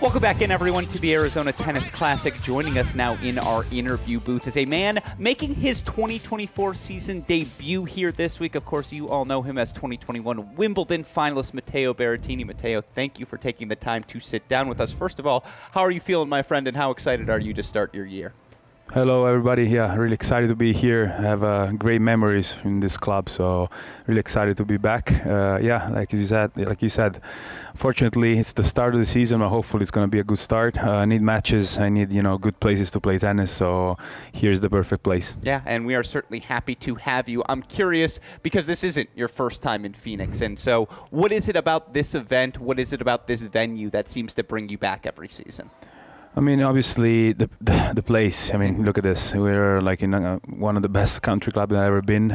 Welcome back in, everyone, to the Arizona Tennis Classic. Joining us now in our interview booth is a man making his 2024 season debut here this week. Of course, you all know him as 2021 Wimbledon Finalist Matteo Berrettini. Matteo, thank you for taking the time to sit down with us. First of all, how are you feeling, my friend, and how excited are you to start your year? Hello, everybody. Yeah, really excited to be here. I have great memories in this club, so really excited to be back. Like you said, fortunately, it's the start of the season, but hopefully it's going to be a good start. I need matches. I need, good places to play tennis, so here's the perfect place. Yeah, and we are certainly happy to have you. I'm curious, because this isn't your first time in Phoenix, and so what is it about this event, what is it about this venue that seems to bring you back every season? I mean, obviously, the place. I mean, look at this. We're like in one of the best country clubs I've ever been.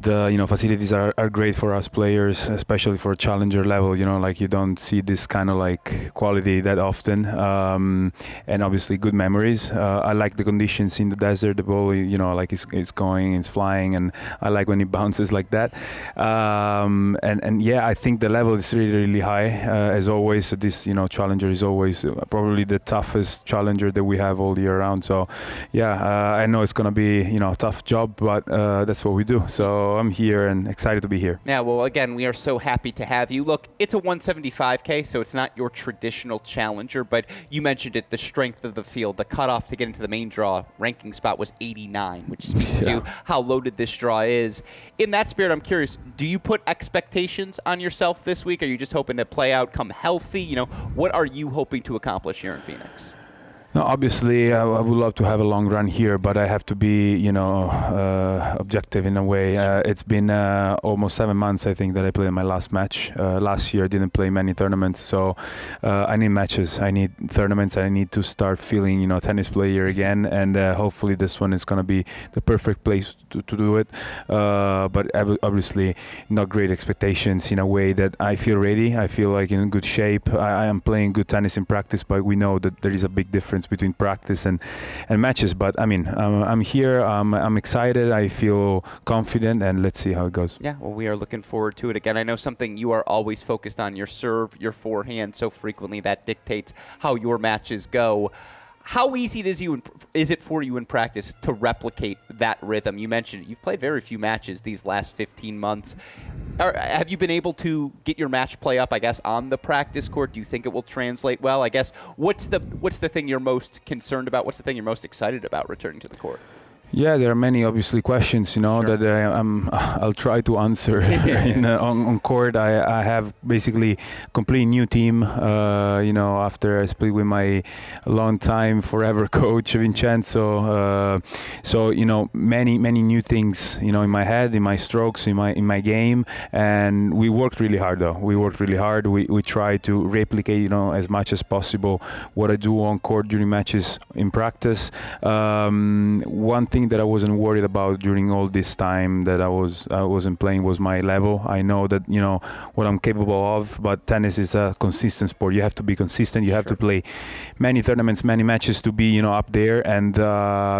The facilities are great for us players, especially for challenger level. You don't see this kind of like quality that often, and obviously good memories. I like the conditions in the desert. The ball, it's going, it's flying, and I like when it bounces like that. And yeah, I think the level is really, really high as always. So this challenger is always probably the toughest challenger that we have all year round. So yeah, I know it's gonna be a tough job, but that's what we do. So I'm here and excited to be here. Yeah, well, again, we are so happy to have you. Look, it's a 175K, so it's not your traditional challenger, but you mentioned it, the strength of the field. The cutoff to get into the main draw ranking spot was 89, which speaks to how loaded this draw is. In that spirit, I'm curious, do you put expectations on yourself this week? Are you just hoping to play out, come healthy? What are you hoping to accomplish here in Phoenix? No, obviously, I would love to have a long run here, but I have to be, objective in a way. It's been almost 7 months, I think, that I played my last match. Last year, I didn't play many tournaments, so I need matches. I need tournaments. I need to start feeling, tennis player again, and hopefully this one is going to be the perfect place to do it. But obviously, not great expectations in a way that I feel ready. I feel like in good shape. I am playing good tennis in practice, but we know that there is a big difference between practice and matches. But I mean, I'm here. I'm excited. I feel confident, and let's see how it goes. Yeah, well, we are looking forward to it. Again, I know something you are always focused on, your serve, your forehand. So frequently that dictates how your matches go. How easy is it for you in practice to replicate that rhythm? You mentioned it. You've played very few matches these last 15 months. Have you been able to get your match play up, I guess, on the practice court? Do you think it will translate well? I guess, what's the thing you're most concerned about? What's the thing you're most excited about returning to the court? Yeah, there are many obviously questions, Sure. that I'll try to answer on court. I have basically complete new team. After I split with my long time forever coach Vincenzo. So many new things in my head, in my strokes, in my game, and we worked really hard though. We worked really hard. We try to replicate as much as possible what I do on court during matches in practice. One thing that I wasn't worried about during all this time that I wasn't playing was my level. I know that what I'm capable of, but tennis is a consistent sport. You have to be consistent. You have to play many tournaments, many matches to be up there, and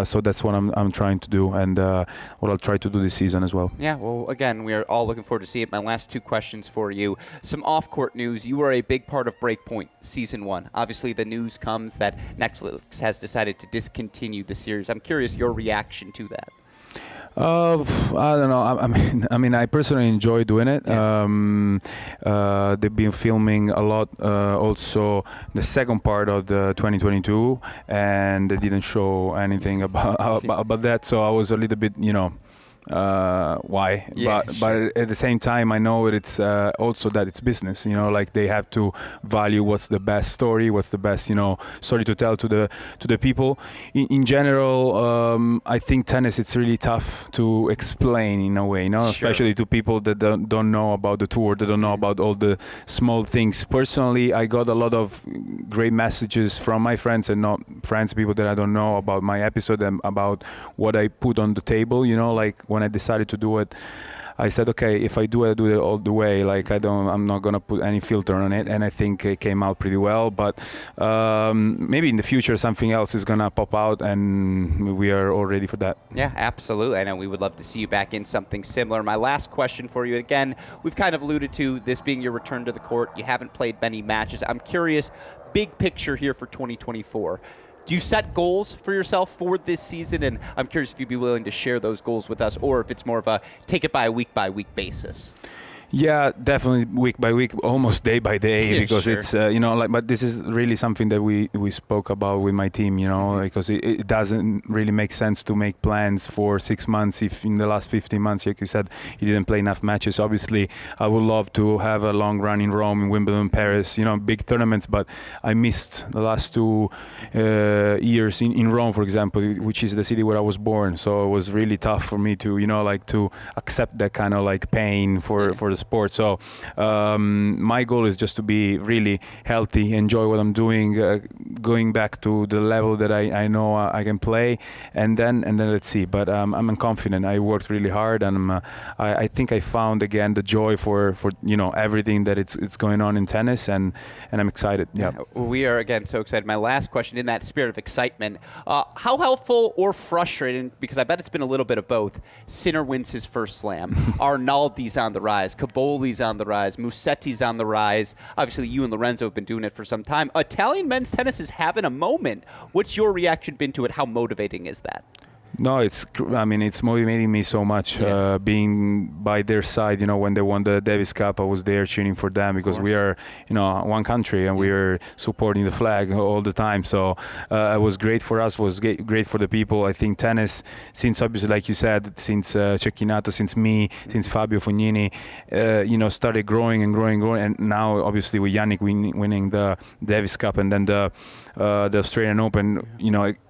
so that's what I'm trying to do, and what I'll try to do this season as well. Yeah, well, again, we are all looking forward to see it. My last two questions for you. Some off-court news. You were a big part of Breakpoint Season 1. Obviously, the news comes that Netflix has decided to discontinue the series. I'm curious your reaction to that. I don't know. I mean, I personally enjoy doing it. Yeah. They've been filming a lot. Also, the second part of the 2022, and they didn't show anything about that. So I was a little bit, why? Yeah, but sure. but at the same time, I know it's also that it's business. Like they have to value what's the best story, what's the best story to tell to the people. In general, I think tennis it's really tough to explain in a way, Sure. especially to people that don't know about the tour, that don't know about all the small things. Personally, I got a lot of great messages from my friends and not friends, people that I don't know about my episode and about what I put on the table. Like when I decided to do it, I said, okay, if I do it, I do it all the way. Like I'm not gonna put any filter on it, and I think it came out pretty well. But maybe in the future something else is gonna pop out, and we are all ready for that. Yeah, absolutely. I know we would love to see you back in something similar. My last question for you, again, we've kind of alluded to this being your return to the court. You haven't played many matches. I'm curious, big picture here for 2024. Do you set goals for yourself for this season? And I'm curious if you'd be willing to share those goals with us, or if it's more of a take it by week basis. Yeah, definitely week by week, almost day by day, because sure. it's but this is really something that we spoke about with my team, because it doesn't really make sense to make plans for 6 months if in the last 15 months, like you said, you didn't play enough matches. Obviously, I would love to have a long run in Rome, in Wimbledon, Paris, big tournaments, but I missed the last 2 years in Rome, for example, which is the city where I was born. So it was really tough for me to, to accept that kind of like pain for the sport. So my goal is just to be really healthy, enjoy what I'm doing, going back to the level that I know I can play, and then let's see. But I'm confident. I worked really hard, and I think I found again the joy for everything that it's going on in tennis, and I'm excited. Yeah. We are again so excited. My last question, in that spirit of excitement, how helpful or frustrating, because I bet it's been a little bit of both, Sinner wins his first slam, Arnaldi's on the rise, Caboli's on the rise, Musetti's on the rise. Obviously, you and Lorenzo have been doing it for some time. Italian men's tennis is having a moment. What's your reaction been to it? How motivating is that? No, it's motivating me so much, being by their side. When they won the Davis Cup, I was there cheering for them, because we are, one country, and we are supporting the flag all the time. So it was great for us, was great for the people. I think tennis, since obviously, like you said, since Cecchinato, since me, since Fabio Fognini, started growing, and now obviously with Yannick winning the Davis Cup, and then the Australian Open,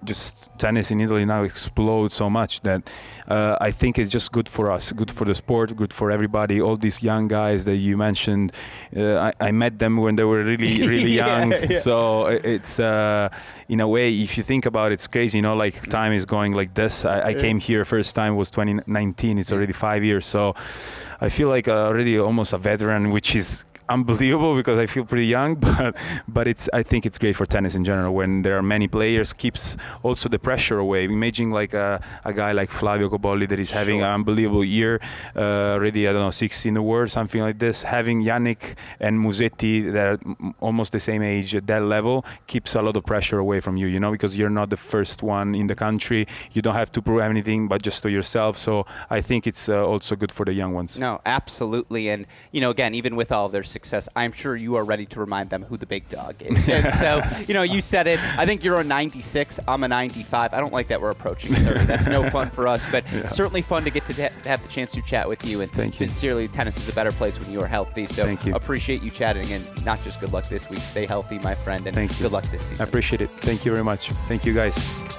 just tennis in Italy now explodes so much that I think it's just good for us, good for the sport, good for everybody. All these young guys that you mentioned, I met them when they were really, really young. So it's, in a way, if you think about it, it's crazy, like time is going like this. I came here first time was 2019. It's already 5 years. So I feel like already almost a veteran, which is unbelievable because I feel pretty young, but I think it's great for tennis in general when there are many players. Keeps also the pressure away. Imagine like a guy like Flavio Cobolli that is having an unbelievable year, already 60 in the world, something like this. Having Yannick and Musetti that are almost the same age at that level keeps a lot of pressure away from you, because you're not the first one in the country. You don't have to prove anything but just to yourself. So I think it's also good for the young ones. No, absolutely. And again, even with all their success, I'm sure you are ready to remind them who the big dog is. And so, you said it. I think you're a 96. I'm a 95. I don't like that we're approaching 30. That's no fun for us, but certainly fun to get to have the chance to chat with you. And Thank you. Sincerely, tennis is a better place when you are healthy. So Thank you. Appreciate you chatting, and not just good luck this week. Stay healthy, my friend, and Thank you. good luck this season. I appreciate it. Thank you very much. Thank you, guys.